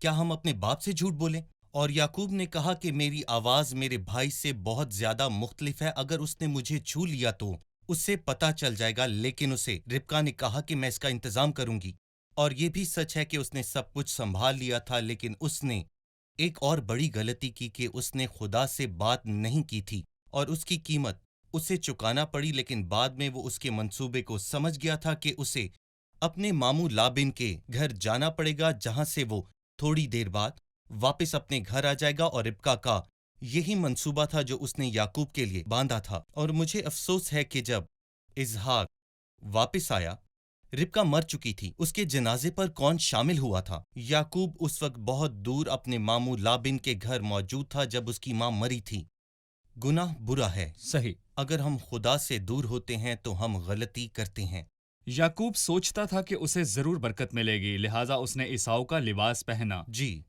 کیا ہم اپنے باپ سے جھوٹ بولیں؟ اور یعقوب نے کہا کہ میری آواز میرے بھائی سے بہت زیادہ مختلف ہے، اگر اس نے مجھے چھو لیا تو اسے پتہ چل جائے گا، لیکن اسے ربکا نے کہا کہ میں اس کا انتظام کروں گی۔ اور یہ بھی سچ ہے کہ اس نے سب کچھ سنبھال لیا تھا، لیکن اس نے ایک اور بڑی غلطی کی کہ اس نے خدا سے بات نہیں کی تھی، اور اس کی قیمت اسے چکانا پڑی۔ لیکن بعد میں وہ اس کے منصوبے کو سمجھ گیا تھا کہ اسے اپنے ماموں لابن کے گھر جانا پڑے گا، جہاں سے وہ تھوڑی دیر بعد واپس اپنے گھر آ جائے گا، اور ربکا کا یہی منصوبہ تھا جو اس نے یعقوب کے لیے باندھا تھا۔ اور مجھے افسوس ہے کہ جب اسحاق واپس آیا، ربکا مر چکی تھی۔ اس کے جنازے پر کون شامل ہوا تھا؟ یعقوب اس وقت بہت دور اپنے ماموں لابن کے گھر موجود تھا جب اس کی ماں مری تھی۔ گناہ برا ہے۔ صحیح۔ اگر ہم خدا سے دور ہوتے ہیں تو ہم غلطی کرتے ہیں۔ یعقوب سوچتا تھا کہ اسے ضرور برکت ملے گی، لہٰذا اس نے عیساؤ کا لباس پہنا۔ جی،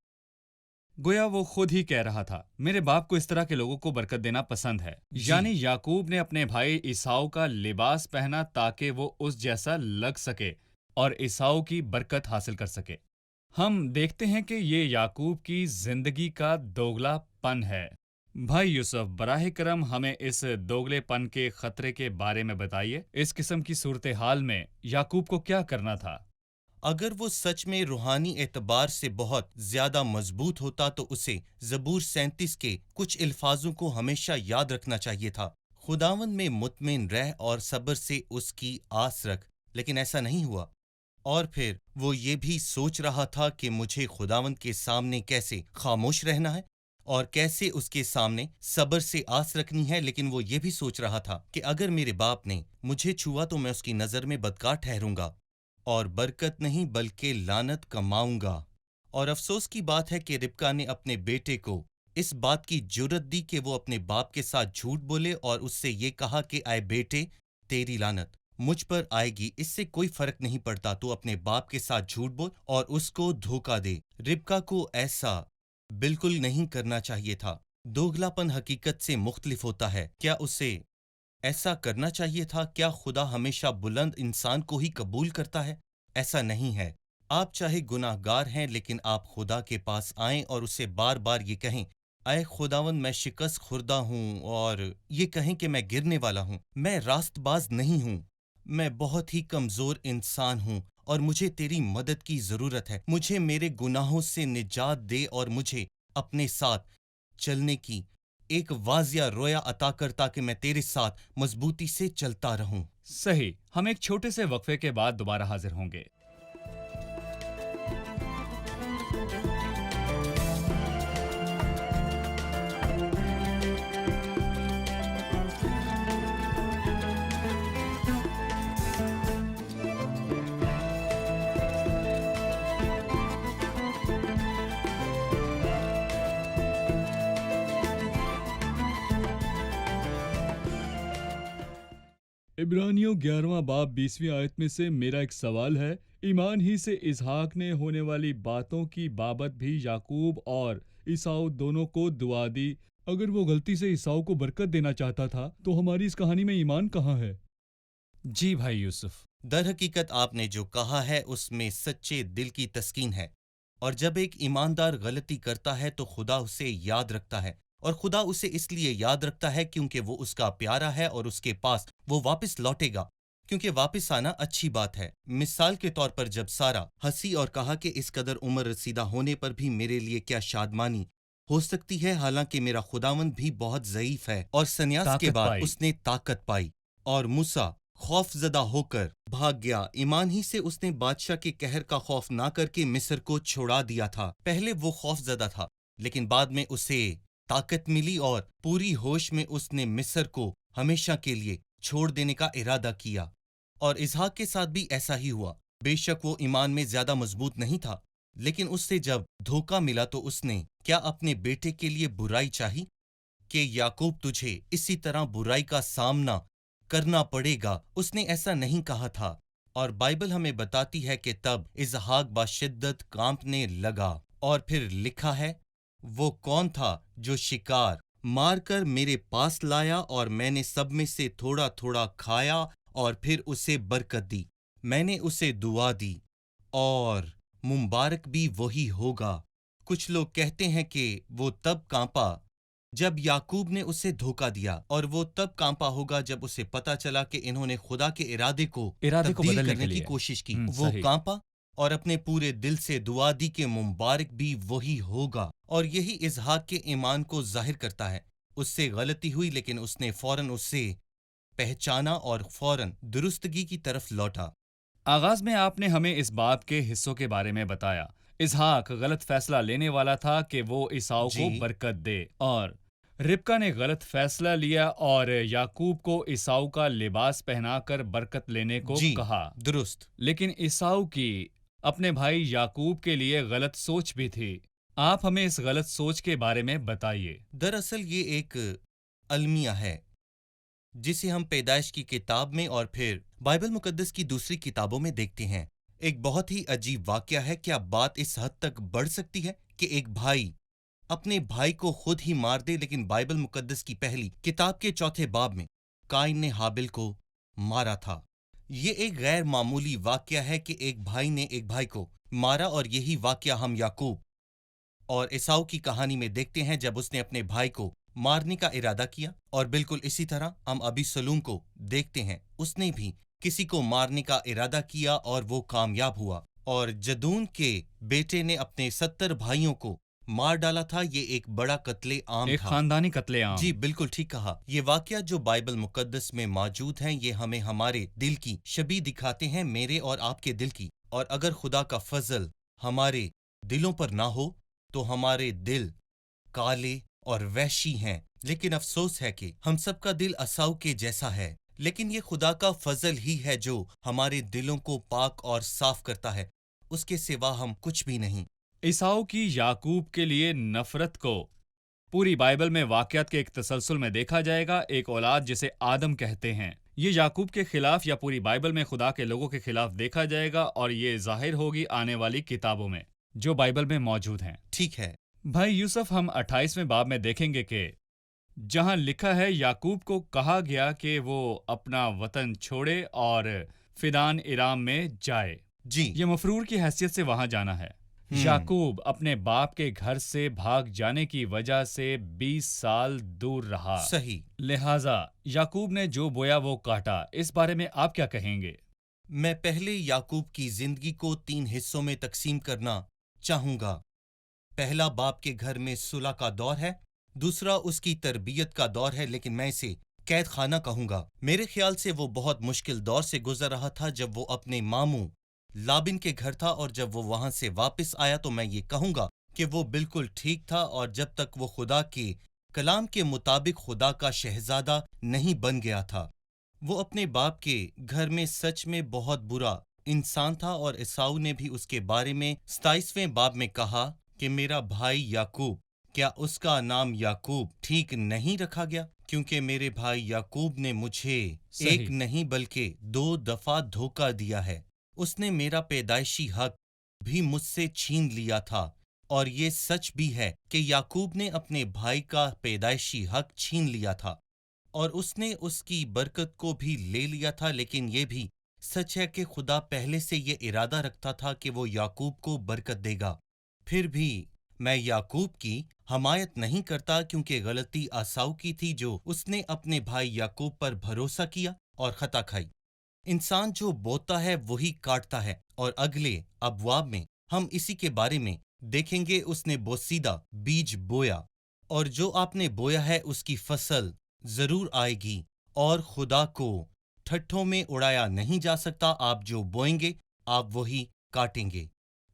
گویا وہ خود ہی کہہ رہا تھا، میرے باپ کو اس طرح کے لوگوں کو برکت دینا پسند ہے۔ یعنی یعقوب نے اپنے بھائی عیساؤ کا لباس پہنا تاکہ وہ اس جیسا لگ سکے اور عیساؤ کی برکت حاصل کر سکے۔ ہم دیکھتے ہیں کہ یہ یعقوب کی زندگی کا دوگلا پن ہے۔ بھائی یوسف، براہ کرم ہمیں اس دوگلے پن کے خطرے کے بارے میں بتائیے۔ اس قسم کی صورتحال میں یعقوب کو کیا کرنا تھا؟ اگر وہ سچ میں روحانی اعتبار سے بہت زیادہ مضبوط ہوتا تو اسے زبور 37 کے کچھ الفاظوں کو ہمیشہ یاد رکھنا چاہیے تھا۔ خداوند میں مطمئن رہ اور صبر سے اس کی آس رکھ، لیکن ایسا نہیں ہوا۔ اور پھر وہ یہ بھی سوچ رہا تھا کہ مجھے خداوند کے سامنے کیسے خاموش رہنا ہے اور کیسے اس کے سامنے صبر سے آس رکھنی ہے، لیکن وہ یہ بھی سوچ رہا تھا کہ اگر میرے باپ نے مجھے چھوا تو میں اس کی نظر میں بدکار ٹھہروں گا اور برکت نہیں بلکہ لعنت کماؤں گا۔ اور افسوس کی بات ہے کہ ربکا نے اپنے بیٹے کو اس بات کی جرت دی کہ وہ اپنے باپ کے ساتھ جھوٹ بولے اور اس سے یہ کہا کہ اے بیٹے، تیری لعنت مجھ پر آئے گی، اس سے کوئی فرق نہیں پڑتا، تو اپنے باپ کے ساتھ جھوٹ بول اور اس کو دھوکہ دے۔ ربکا کو ایسا بالکل نہیں کرنا چاہیے تھا۔ دوگلاپن حقیقت سے مختلف ہوتا ہے۔ کیا اسے ایسا کرنا چاہیے تھا؟ کیا خدا ہمیشہ بلند انسان کو ہی قبول کرتا ہے؟ ایسا نہیں ہے۔ آپ چاہے گناہ گار ہیں، لیکن آپ خدا کے پاس آئیں اور اسے بار بار یہ کہیں، اے خداوند میں شکست خوردہ ہوں، اور یہ کہیں کہ میں گرنے والا ہوں، میں راست باز نہیں ہوں، میں بہت ہی کمزور انسان ہوں اور مجھے تیری مدد کی ضرورت ہے۔ مجھے میرے گناہوں سے نجات دے اور مجھے اپنے ساتھ چلنے کی ایک واضح رویا عطا کر تاکہ میں تیرے ساتھ مضبوطی سے چلتا رہوں۔ صحیح۔ ہم ایک چھوٹے سے وقفے کے بعد دوبارہ حاضر ہوں گے۔ عبرانیوں 11واں باب 20ویں آیت میں سے میرا ایک سوال ہے، ایمان ہی سے اسحاق نے ہونے والی باتوں کی بابت بھی یعقوب اور عیساؤ دونوں کو دعا دی۔ اگر وہ غلطی سے عیساؤ کو برکت دینا چاہتا تھا تو ہماری اس کہانی میں ایمان کہاں ہے؟ جی بھائی یوسف۔ در حقیقت آپ نے جو کہا ہے اس میں سچے دل کی تسکین ہے، اور جب ایک ایماندار غلطی کرتا ہے تو خدا اسے یاد رکھتا ہے، اور خدا اسے اس لیے یاد رکھتا ہے کیونکہ وہ اس کا پیارا ہے اور اس کے پاس وہ واپس لوٹے گا، کیونکہ واپس آنا اچھی بات ہے۔ مثال کے طور پر جب سارا ہنسی اور کہا کہ اس قدر عمر رسیدہ ہونے پر بھی میرے لیے کیا شادمانی ہو سکتی ہے، حالانکہ میرا خداوند بھی بہت ضعیف ہے، اور سنیاس کے بعد اس نے طاقت پائی۔ اور موسیٰ خوف زدہ ہو کر بھاگ گیا، ایمان ہی سے اس نے بادشاہ کے قہر کا خوف نہ کر کے مصر کو چھڑا دیا تھا۔ پہلے وہ خوف زدہ تھا، لیکن بعد میں اسے طاقت ملی اور پوری ہوش میں اس نے مصر کو ہمیشہ کے لیے چھوڑ دینے کا ارادہ کیا۔ اور اسحاق کے ساتھ بھی ایسا ہی ہوا۔ بے شک وہ ایمان میں زیادہ مضبوط نہیں تھا، لیکن اس سے جب دھوکہ ملا تو اس نے کیا اپنے بیٹے کے لیے برائی چاہی کہ یعقوب تجھے اسی طرح برائی کا سامنا کرنا پڑے گا؟ اس نے ایسا نہیں کہا تھا، اور بائبل ہمیں بتاتی ہے کہ تب اسحاق بشدت کانپنے لگا۔ اور پھر لکھا ہے، وہ کون تھا جو شکار مار کر میرے پاس لایا اور میں نے سب میں سے تھوڑا تھوڑا کھایا اور پھر اسے برکت دی، میں نے اسے دعا دی اور مبارک بھی وہی ہوگا کچھ لوگ کہتے ہیں کہ وہ تب کانپا جب یعقوب نے اسے دھوکہ دیا، اور وہ تب کانپا ہوگا جب اسے پتہ چلا کہ انہوں نے خدا کے ارادے کو تبدیل بدلنے کرنے کے کی لیے کوشش کی۔ وہ صحیح۔ کانپا اور اپنے پورے دل سے دعا دی کہ مبارک بھی وہی ہوگا، اور یہی اسحاق کے ایمان کو ظاہر کرتا ہے۔ اس سے غلطی ہوئی، لیکن اس نے فوراً اسے پہچانا اور فوراً درستگی کی طرف لوٹا۔ آغاز میں آپ نے ہمیں اس باب کے حصوں کے بارے میں بتایا۔ اسحاق غلط فیصلہ لینے والا تھا کہ وہ عیساؤ کو جی برکت دے، اور ربکا نے غلط فیصلہ لیا اور یعقوب کو عیساؤ کا لباس پہنا کر برکت لینے کو جی کہا۔ درست۔ لیکن عیساؤ کی اپنے بھائی یعقوب کے لیے غلط سوچ بھی تھی۔ آپ ہمیں اس غلط سوچ کے بارے میں بتائیے۔ دراصل یہ ایک المیہ ہے جسے ہم پیدائش کی کتاب میں اور پھر بائبل مقدس کی دوسری کتابوں میں دیکھتے ہیں۔ ایک بہت ہی عجیب واقعہ ہے۔ کیا بات اس حد تک بڑھ سکتی ہے کہ ایک بھائی اپنے بھائی کو خود ہی مار دے؟ لیکن بائبل مقدس کی پہلی کتاب کے 4 باب میں قائن نے حابل کو مارا تھا۔ یہ ایک غیر معمولی واقعہ ہے کہ ایک بھائی نے ایک بھائی کو مارا، اور یہی واقعہ ہم یعقوب اور عیساؤ کی کہانی میں دیکھتے ہیں جب اس نے اپنے بھائی کو مارنے کا ارادہ کیا، اور بالکل اسی طرح ہم ابی سلوم کو دیکھتے ہیں، اس نے بھی کسی کو مارنے کا ارادہ کیا اور وہ کامیاب ہوا، اور جدون کے بیٹے نے اپنے 70 بھائیوں کو مار ڈالا تھا۔ یہ ایک بڑا قتل عام ایک تھا۔ خاندانی قتل عام۔ جی بالکل ٹھیک کہا۔ یہ واقعہ جو بائبل مقدس میں موجود ہیں یہ ہمیں ہمارے دل کی شبیہ دکھاتے ہیں، میرے اور آپ کے دل کی، اور اگر خدا کا فضل ہمارے دلوں پر نہ ہو تو ہمارے دل کالے اور وحشی ہیں۔ لیکن افسوس ہے کہ ہم سب کا دل عیساؤ کے جیسا ہے، لیکن یہ خدا کا فضل ہی ہے جو ہمارے دلوں کو پاک اور صاف کرتا ہے، اس کے سوا ہم کچھ بھی نہیں۔ عیساؤ کی یعقوب کے لیے نفرت کو پوری بائبل میں واقعات کے ایک تسلسل میں دیکھا جائے گا۔ ایک اولاد جسے آدم کہتے ہیں، یہ یعقوب کے خلاف یا پوری بائبل میں خدا کے لوگوں کے خلاف دیکھا جائے گا، اور یہ ظاہر ہوگی آنے والی کتابوں میں جو بائبل میں موجود ہیں۔ ٹھیک ہے۔ بھائی یوسف، ہم 28ویں باب میں دیکھیں گے کہ جہاں لکھا ہے یعقوب کو کہا گیا کہ وہ اپنا وطن چھوڑے اور فدان ارام میں جائے۔ جی یہ مفرور کی حیثیت سے وہاں جانا ہے۔ یعقوب اپنے باپ کے گھر سے بھاگ جانے کی وجہ سے 20 سال دور رہا۔ صحیح۔ لہٰذا یعقوب نے جو بویا وہ کاٹا۔ اس بارے میں آپ کیا کہیں گے؟ میں پہلے یعقوب کی زندگی کو 3 حصوں میں تقسیم کرنا چاہوں گا۔ پہلا باپ کے گھر میں صلح کا دور ہے، دوسرا اس کی تربیت کا دور ہے، لیکن میں اسے قید خانہ کہوں گا۔ میرے خیال سے وہ بہت مشکل دور سے گزر رہا تھا جب وہ اپنے ماموں لابن کے گھر تھا، اور جب وہ وہاں سے واپس آیا تو میں یہ کہوں گا کہ وہ بالکل ٹھیک تھا، اور جب تک وہ خدا کے کلام کے مطابق خدا کا شہزادہ نہیں بن گیا تھا۔ وہ اپنے باپ کے گھر میں سچ میں بہت برا انسان تھا، اور عیساؤ نے بھی اس کے بارے میں 27ویں باب میں کہا کہ میرا بھائی یعقوب، کیا اس کا نام یعقوب ٹھیک نہیں رکھا گیا؟ کیونکہ میرے بھائی یعقوب نے مجھے ایک نہیں بلکہ 2 دفعہ دھوکہ دیا ہے۔ اس نے میرا پیدائشی حق بھی مجھ سے چھین لیا تھا، اور یہ سچ بھی ہے کہ یعقوب نے اپنے بھائی کا پیدائشی حق چھین لیا تھا، اور اس نے اس کی برکت کو بھی لے لیا تھا، لیکن یہ بھی سچ ہے کہ خدا پہلے سے یہ ارادہ رکھتا تھا کہ وہ یعقوب کو برکت دے گا۔ پھر بھی میں یعقوب کی حمایت نہیں کرتا، کیونکہ غلطی عیساؤ کی تھی جو اس نے اپنے بھائی یعقوب پر بھروسہ کیا اور خطا کھائی۔ انسان جو بوتا ہے وہی کاٹتا ہے، اور اگلے ابواب میں ہم اسی کے بارے میں دیکھیں گے۔ اس نے بوسیدہ بیج بویا، اور جو آپ نے بویا ہے اس کی فصل ضرور آئے گی، اور خدا کو ٹھٹھوں میں اڑایا نہیں جا سکتا۔ آپ جو بوئیں گے آپ وہی کاٹیں گے۔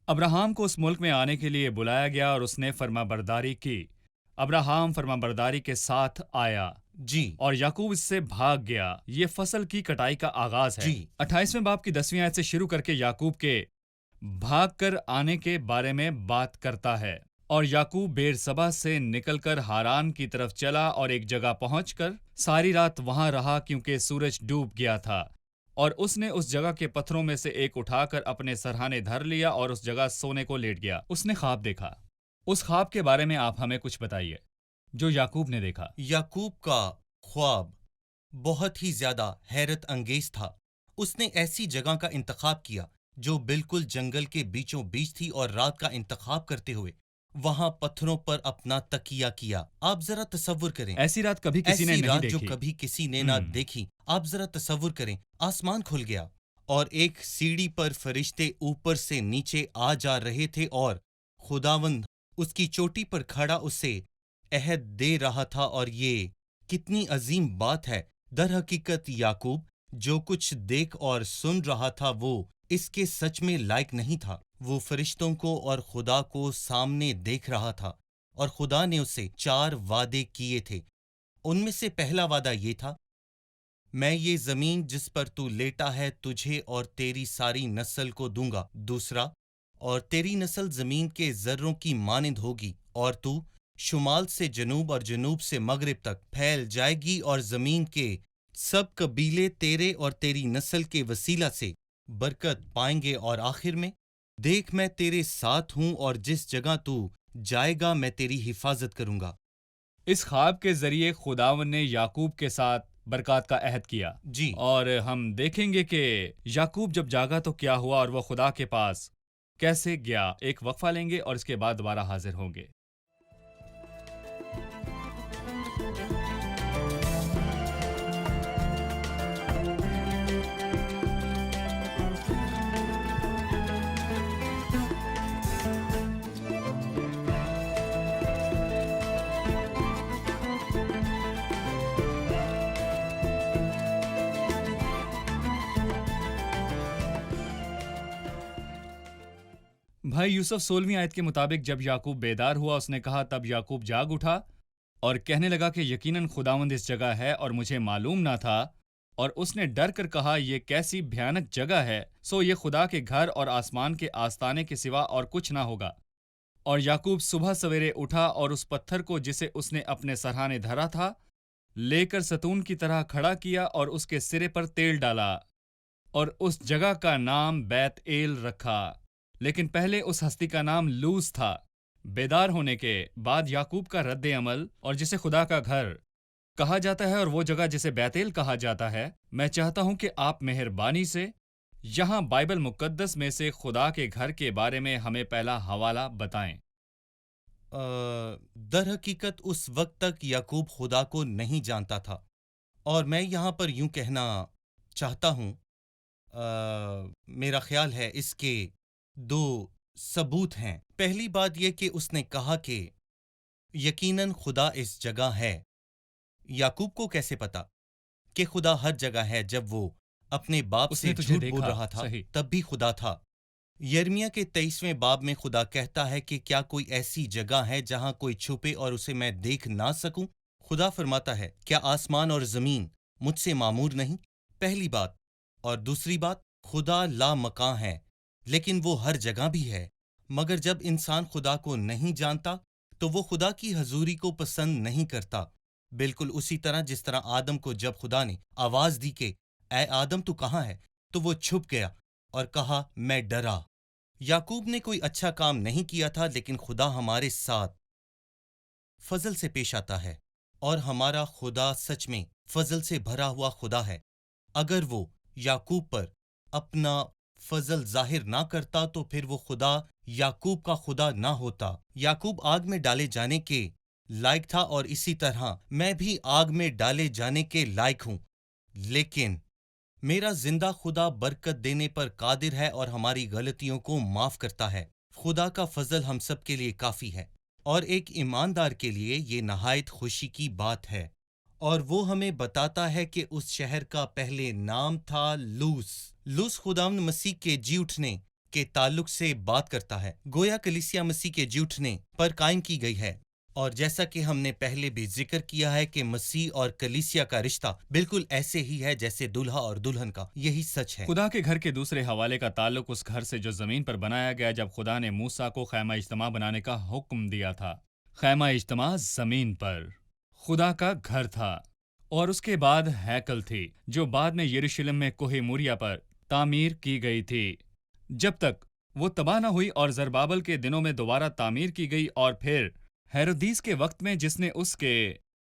ابراہام کو اس ملک میں آنے کے لیے بلایا گیا اور اس نے فرما برداری کی۔ ابراہام فرما برداری کے ساتھ آیا جی اور یعقوب اس سے بھاگ گیا۔ یہ فصل کی کٹائی کا آغاز ہے۔ جی 28ویں باب کی 10ویں آیت سے شروع کر کے یعقوب کے بھاگ کر آنے کے بارے میں بات کرتا ہے۔ اور یعقوب بیر سبا سے نکل کر ہاران کی طرف چلا، اور ایک جگہ پہنچ کر ساری رات وہاں رہا کیونکہ سورج ڈوب گیا تھا۔ اور اس نے اس جگہ کے پتھروں میں سے ایک اٹھا کر اپنے سرہانے دھر لیا اور اس جگہ سونے کو لیٹ گیا۔ اس نے خواب دیکھا۔ اس خواب کے بارے میں آپ ہمیں کچھ بتائیے جو یعقوب نے دیکھا۔ یعقوب کا خواب بہت ہی زیادہ حیرت انگیز تھا۔ اس نے ایسی جگہ کا انتخاب کیا جو بالکل جنگل کے بیچوں بیچ تھی، اور رات کا انتخاب کرتے ہوئے وہاں پتھروں پر اپنا تکیہ کیا۔ آپ ذرا تصور کریں، ایسی رات کبھی کسی نے ایسی نہیں رات جو دیکھی۔ کبھی کسی نے نہ دیکھی۔ آپ ذرا تصور کریں، آسمان کھل گیا اور ایک سیڑھی پر فرشتے اوپر سے نیچے آ جا رہے تھے اور خداوند اس کی چوٹی پر کھڑا اسے عہد دے رہا تھا، اور یہ کتنی عظیم بات ہے۔ در حقیقت یعقوب جو کچھ دیکھ اور سن رہا تھا وہ اس کے سچ میں لائق نہیں تھا۔ وہ فرشتوں کو اور خدا کو سامنے دیکھ رہا تھا، اور خدا نے اسے 4 وعدے کیے تھے۔ ان میں سے پہلا وعدہ یہ تھا، میں یہ زمین جس پر تو لیٹا ہے تجھے اور تیری ساری نسل کو دوں گا۔ دوسرا، اور تیری نسل زمین کے ذروں کی مانند ہوگی، اور تو شمال سے جنوب اور جنوب سے مغرب تک پھیل جائے گی، اور زمین کے سب قبیلے تیرے اور تیری نسل کے وسیلہ سے برکت پائیں گے۔ اور آخر میں، دیکھ میں تیرے ساتھ ہوں، اور جس جگہ تو جائے گا میں تیری حفاظت کروں گا۔ اس خواب کے ذریعے خداوند نے یعقوب کے ساتھ برکات کا عہد کیا۔ جی، اور ہم دیکھیں گے کہ یعقوب جب جاگا تو کیا ہوا اور وہ خدا کے پاس کیسے گیا۔ ایک وقفہ لیں گے اور اس کے بعد دوبارہ حاضر ہوں گے۔ بھائی یوسف 16ویں آیت کے مطابق جب یعقوب بیدار ہوا اس نے کہا، تب یعقوب جاگ اٹھا اور کہنے لگا کہ یقیناً خداوند اس جگہ ہے اور مجھے معلوم نہ تھا، اور اس نے ڈر کر کہا یہ کیسی بھیانک جگہ ہے، سو یہ خدا کے گھر اور آسمان کے آستانے کے سوا اور کچھ نہ ہوگا۔ اور یعقوب صبح سویرے اٹھا اور اس پتھر کو جسے اس نے اپنے سرہانے دھرا تھا لے کر ستون کی طرح کھڑا کیا اور اس کے سرے پر تیل ڈالا اور اس جگہ کا نام بیت ایل رکھا، لیکن پہلے اس ہستی کا نام لوز تھا۔ بیدار ہونے کے بعد یعقوب کا رد عمل اور جسے خدا کا گھر کہا جاتا ہے اور وہ جگہ جسے بیت ایل کہا جاتا ہے، میں چاہتا ہوں کہ آپ مہربانی سے یہاں بائبل مقدس میں سے خدا کے گھر کے بارے میں ہمیں پہلا حوالہ بتائیں۔ در حقیقت اس وقت تک یعقوب خدا کو نہیں جانتا تھا، اور میں یہاں پر یوں کہنا چاہتا ہوں، میرا خیال ہے اس کے 2 ثبوت ہیں۔ پہلی بات یہ کہ اس نے کہا کہ یقیناً خدا اس جگہ ہے۔ یعقوب کو کیسے پتا کہ خدا ہر جگہ ہے؟ جب وہ اپنے باپ اس سے نے تجھے جھوٹ بول دیکھا، رہا تھا صحیح۔ تب بھی خدا تھا۔ یرمیہ کے 23ویں باب میں خدا کہتا ہے کہ کیا کوئی ایسی جگہ ہے جہاں کوئی چھپے اور اسے میں دیکھ نہ سکوں؟ خدا فرماتا ہے، کیا آسمان اور زمین مجھ سے معمور نہیں؟ پہلی بات۔ اور دوسری بات، خدا لا مکاں ہے، لیکن وہ ہر جگہ بھی ہے۔ مگر جب انسان خدا کو نہیں جانتا تو وہ خدا کی حضوری کو پسند نہیں کرتا، بالکل اسی طرح جس طرح آدم کو جب خدا نے آواز دی کہ اے آدم تو کہاں ہے، تو وہ چھپ گیا اور کہا میں ڈرا۔ یعقوب نے کوئی اچھا کام نہیں کیا تھا، لیکن خدا ہمارے ساتھ فضل سے پیش آتا ہے، اور ہمارا خدا سچ میں فضل سے بھرا ہوا خدا ہے۔ اگر وہ یعقوب پر اپنا فضل ظاہر نہ کرتا تو پھر وہ خدا یعقوب کا خدا نہ ہوتا۔ یعقوب آگ میں ڈالے جانے کے لائق تھا، اور اسی طرح میں بھی آگ میں ڈالے جانے کے لائق ہوں، لیکن میرا زندہ خدا برکت دینے پر قادر ہے اور ہماری غلطیوں کو معاف کرتا ہے۔ خدا کا فضل ہم سب کے لیے کافی ہے، اور ایک ایماندار کے لیے یہ نہایت خوشی کی بات ہے۔ اور وہ ہمیں بتاتا ہے کہ اس شہر کا پہلے نام تھا لوز۔ لوز خداوند مسیح کے جی اٹھنے کے تعلق سے بات کرتا ہے، گویا کلیسیا مسیح کے جی اٹھنے پر قائم کی گئی ہے، اور جیسا کہ ہم نے پہلے بھی ذکر کیا ہے کہ مسیح اور کلیسیا کا رشتہ بالکل ایسے ہی ہے جیسے دلہا اور دلہن کا۔ یہی سچ ہے۔ خدا کے گھر کے دوسرے حوالے کا تعلق اس گھر سے جو زمین پر بنایا گیا جب خدا نے موسیٰ کو خیمہ اجتماع بنانے کا حکم دیا تھا۔ خیمہ اجتماع زمین پر خدا کا گھر تھا، اور اس کے بعد ہیکل تھی جو بعد میں یروشلم میں کوہ موریا پر تعمیر کی گئی تھی، جب تک وہ تباہ نہ ہوئی اور زربابل کے دنوں میں دوبارہ تعمیر کی گئی، اور پھر ہیرودیس کے وقت میں جس نے اس کے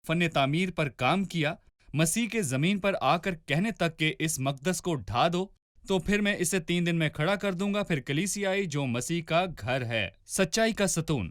فن تعمیر پر کام کیا، مسیح کے زمین پر آ کر کہنے تک کہ اس مقدس کو ڈھا دو تو پھر میں اسے 3 دن میں کھڑا کر دوں گا۔ پھر کلیسیا آئی جو مسیح کا گھر ہے، سچائی کا ستون۔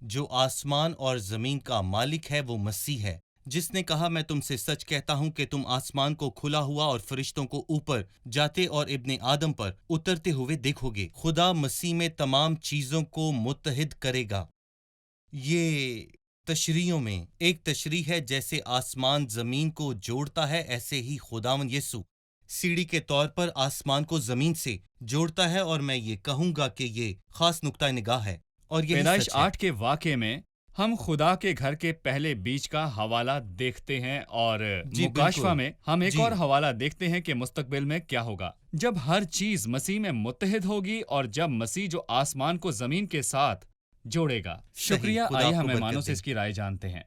جو آسمان اور زمین کا مالک ہے وہ مسیح ہے، جس نے کہا میں تم سے سچ کہتا ہوں کہ تم آسمان کو کھلا ہوا اور فرشتوں کو اوپر جاتے اور ابن آدم پر اترتے ہوئے دیکھو گے۔ خدا مسیح میں تمام چیزوں کو متحد کرے گا۔ یہ تشریحوں میں ایک تشریح ہے، جیسے آسمان زمین کو جوڑتا ہے ایسے ہی خداوند یسوع سیڑھی کے طور پر آسمان کو زمین سے جوڑتا ہے، اور میں یہ کہوں گا کہ یہ خاص نقطہ نگاہ ہے اور یہی پیدائش سچ ہے۔ 8 کے واقعے میں ہم خدا کے گھر کے پہلے بیج کا حوالہ دیکھتے ہیں، اور جی، مکاشفہ بالکل۔ میں ہم ایک جی۔ اور حوالہ دیکھتے ہیں کہ مستقبل میں کیا ہوگا جب ہر چیز مسیح میں متحد ہوگی اور جب مسیح جو آسمان کو زمین کے ساتھ جوڑے گا۔ صحیح، شکریہ، خدا آئیے آپ کو ہم مہمانوں برکت سے دے۔ اس کی رائے جانتے ہیں۔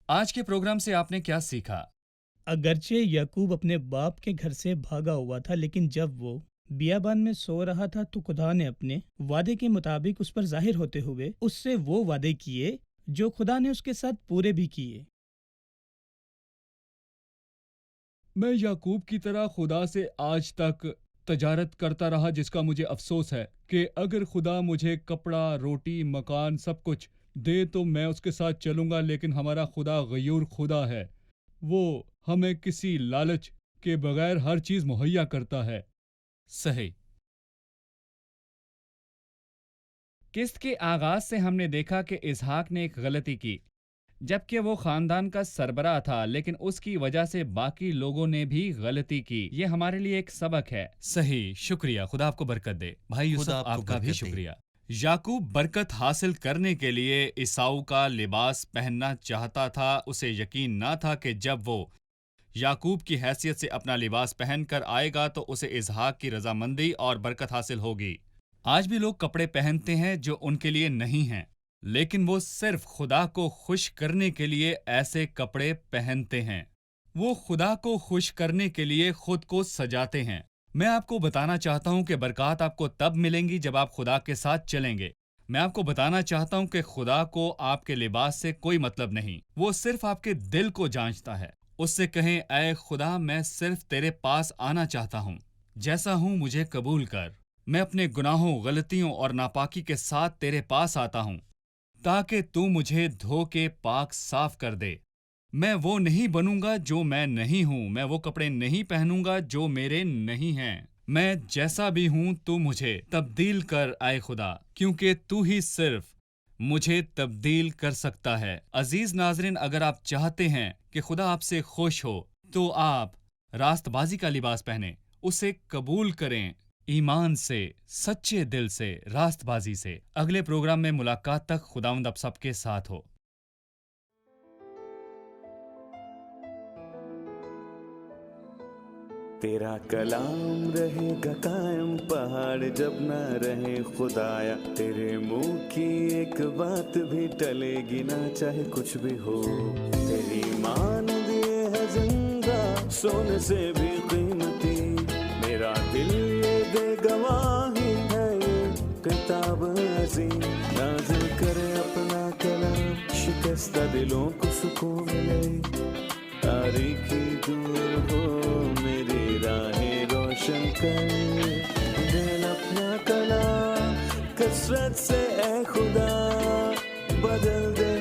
آج کے پروگرام سے آپ نے کیا سیکھا؟ اگرچہ یعقوب اپنے باپ کے گھر سے بھاگا ہوا تھا، لیکن جب وہ بیابان میں سو رہا تھا تو خدا نے اپنے وعدے کے مطابق اس پر ظاہر ہوتے ہوئے اس سے وہ وعدے کیے جو خدا نے اس کے ساتھ پورے بھی کیے۔ میں یعقوب کی طرح خدا سے آج تک تجارت کرتا رہا، جس کا مجھے افسوس ہے کہ اگر خدا مجھے کپڑا، روٹی، مکان، سب کچھ دے تو میں اس کے ساتھ چلوں گا، لیکن ہمارا خدا غیور خدا ہے۔ وہ ہمیں کسی لالچ کے بغیر ہر چیز مہیا کرتا ہے۔ صحیح۔ قسط کے آغاز سے ہم نے دیکھا کہ اسحاق نے ایک غلطی کی، جبکہ وہ خاندان کا سربراہ تھا، لیکن اس کی وجہ سے باقی لوگوں نے بھی غلطی کی۔ یہ ہمارے لیے ایک سبق ہے۔ صحیح، شکریہ، خدا آپ کو برکت دے۔ بھائی یوسف، خدا آپ کو آپ کا بھی برکت دے۔ شکریہ۔ یعقوب برکت حاصل کرنے کے لیے عیساؤ کا لباس پہننا چاہتا تھا۔ اسے یقین نہ تھا کہ جب وہ یعقوب کی حیثیت سے اپنا لباس پہن کر آئے گا تو اسے اسحاق کی رضامندی اور برکت حاصل ہوگی۔ آج بھی لوگ کپڑے پہنتے ہیں جو ان کے لیے نہیں ہیں، لیکن وہ صرف خدا کو خوش کرنے کے لیے ایسے کپڑے پہنتے ہیں۔ وہ خدا کو خوش کرنے کے لیے خود کو سجاتے ہیں۔ میں آپ کو بتانا چاہتا ہوں کہ برکات آپ کو تب ملیں گی جب آپ خدا کے ساتھ چلیں گے۔ میں آپ کو بتانا چاہتا ہوں کہ خدا کو آپ کے لباس سے کوئی مطلب نہیں، وہ صرف آپ کے دل کو جانچتا ہے۔ اس سے کہیں، اے خدا، میں صرف تیرے پاس آنا چاہتا ہوں، جیسا ہوں مجھے قبول کر۔ میں اپنے گناہوں، غلطیوں اور ناپاکی کے ساتھ تیرے پاس آتا ہوں تاکہ تو مجھے دھو کے پاک صاف کر دے۔ میں وہ نہیں بنوں گا جو میں نہیں ہوں، میں وہ کپڑے نہیں پہنوں گا جو میرے نہیں ہیں۔ میں جیسا بھی ہوں تو مجھے تبدیل کر، اے خدا، کیونکہ تو ہی صرف مجھے تبدیل کر سکتا ہے۔ عزیز ناظرین، اگر آپ چاہتے ہیں کہ خدا آپ سے خوش ہو تو آپ راست بازی کا لباس پہنیں، اسے قبول کریں، ایمان سے، سچے دل سے، راست بازی سے۔ اگلے پروگرام میں ملاقات تک خداوند آپ سب کے ساتھ ہو۔ تیرا کلام رہے گا قائم، پہاڑ جب نہ رہے خدایا، تیرے منہ کی ایک بات بھی ٹلے گی نہ، چاہے کچھ بھی ہو۔ تیری مان دیے ہے زندہ، سونے سے بھی قیمتی، میرا دل یہ دے گواہی ہے، یہ کتاب عظیم نازل کرے اپنا کلام، شکستہ دلوں کو سکون ملے، تاریکی دور ہو میری راہیں روشن کر، دل اپنا کلام کثرت سے اے خدا بدل دے،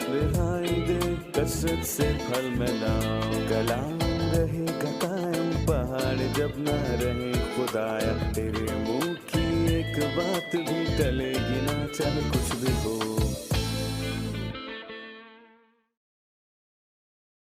رہائی دے کثرت سے پھل میں لاؤ۔ کلام رہے گا قائم، پہاڑ جب نہ رہے خدایا، تیرے منہ کی ایک بات بھی ٹلے گی نہ، چاہے کچھ بھی ہو۔